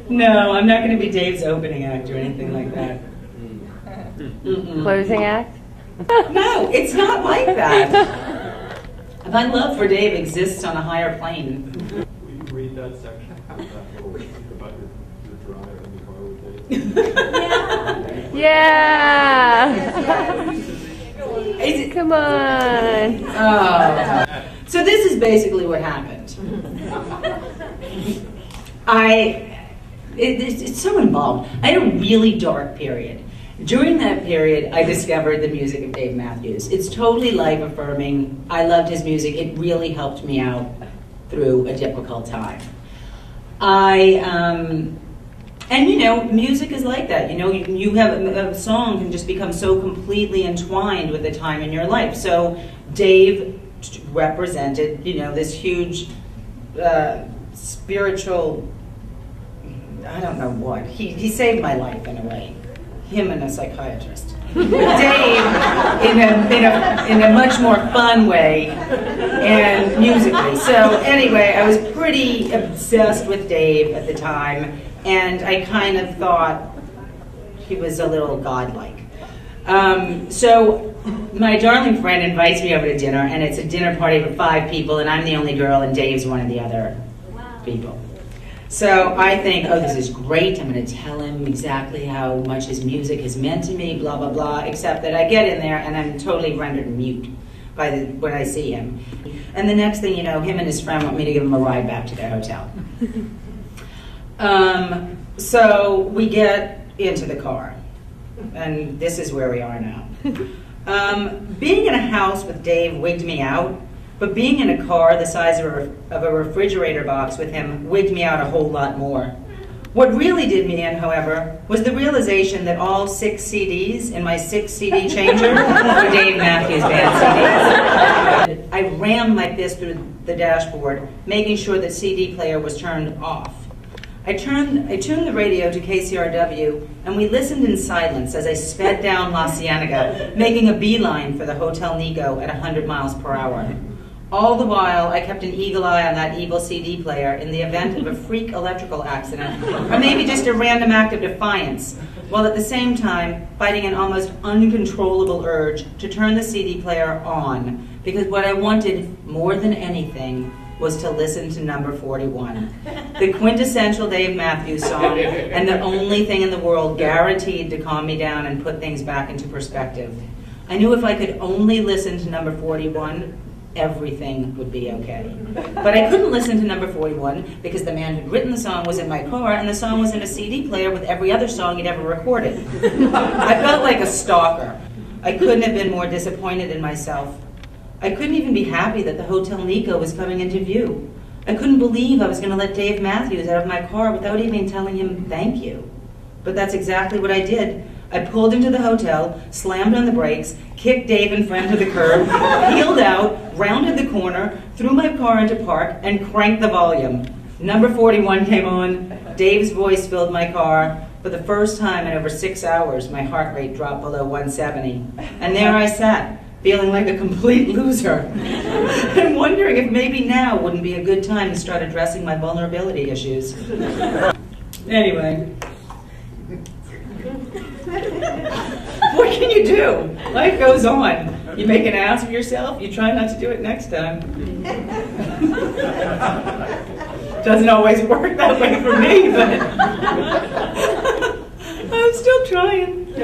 No, I'm not going to be Dave's opening act or anything like that. Closing act? No, it's not like that. My love for Dave exists on a higher plane. Will you read that section? That little about your dryer in the car with Dave? Yeah! Come on! Oh. So this is basically what happened. It's so involved. I had a really dark period. During that period, I discovered the music of Dave Matthews. It's totally life-affirming. I loved his music. It really helped me out through a difficult time. And you know, music is like that. You know, you have a song can just become so completely entwined with the time in your life. So Dave represented, you know, this huge spiritual, I don't know what. He saved my life in a way. Him and a psychiatrist. Dave in a much more fun way and musically. So anyway, I was pretty obsessed with Dave at the time, and I kind of thought he was a little godlike. So my darling friend invites me over to dinner, and it's a dinner party for 5 people, and I'm the only girl, and Dave's one of the other people. So I think, oh, this is great. I'm going to tell him exactly how much his music has meant to me, blah, blah, blah, except that I get in there and I'm totally rendered mute when I see him. And the next thing you know, him and his friend want me to give him a ride back to their hotel. So we get into the car, and this is where we are now. Being in a house with Dave wigged me out. But being in a car the size of a refrigerator box with him wigged me out a whole lot more. What really did me in, however, was the realization that all 6 CDs in my 6 CD changer were Dave Matthews Band CDs. I rammed my fist through the dashboard, making sure the CD player was turned off. I tuned the radio to KCRW, and we listened in silence as I sped down La Cienega, making a beeline for the Hotel Nico at 100 miles per hour. All the while, I kept an eagle eye on that evil CD player in the event of a freak electrical accident, or maybe just a random act of defiance, while at the same time fighting an almost uncontrollable urge to turn the CD player on, because what I wanted more than anything was to listen to number 41, the quintessential Dave Matthews song, and the only thing in the world guaranteed to calm me down and put things back into perspective. I knew if I could only listen to number 41, everything would be okay. But I couldn't listen to number 41 because the man who'd written the song was in my car, and the song was in a CD player with every other song he'd ever recorded. I felt like a stalker. I couldn't have been more disappointed in myself. I couldn't even be happy that the Hotel Nico was coming into view. I couldn't believe I was going to let Dave Matthews out of my car without even telling him thank you. But that's exactly what I did. I pulled into the hotel, slammed on the brakes, kicked Dave and friend to the curb, peeled out, rounded the corner, threw my car into park, and cranked the volume. Number 41 came on. Dave's voice filled my car. For the first time in over 6 hours, my heart rate dropped below 170. And there I sat, feeling like a complete loser, and wondering if maybe now wouldn't be a good time to start addressing my vulnerability issues. Anyway. What can you do? Life goes on. You make an ass of yourself, you try not to do it next time. Doesn't always work that way for me, but I'm still trying.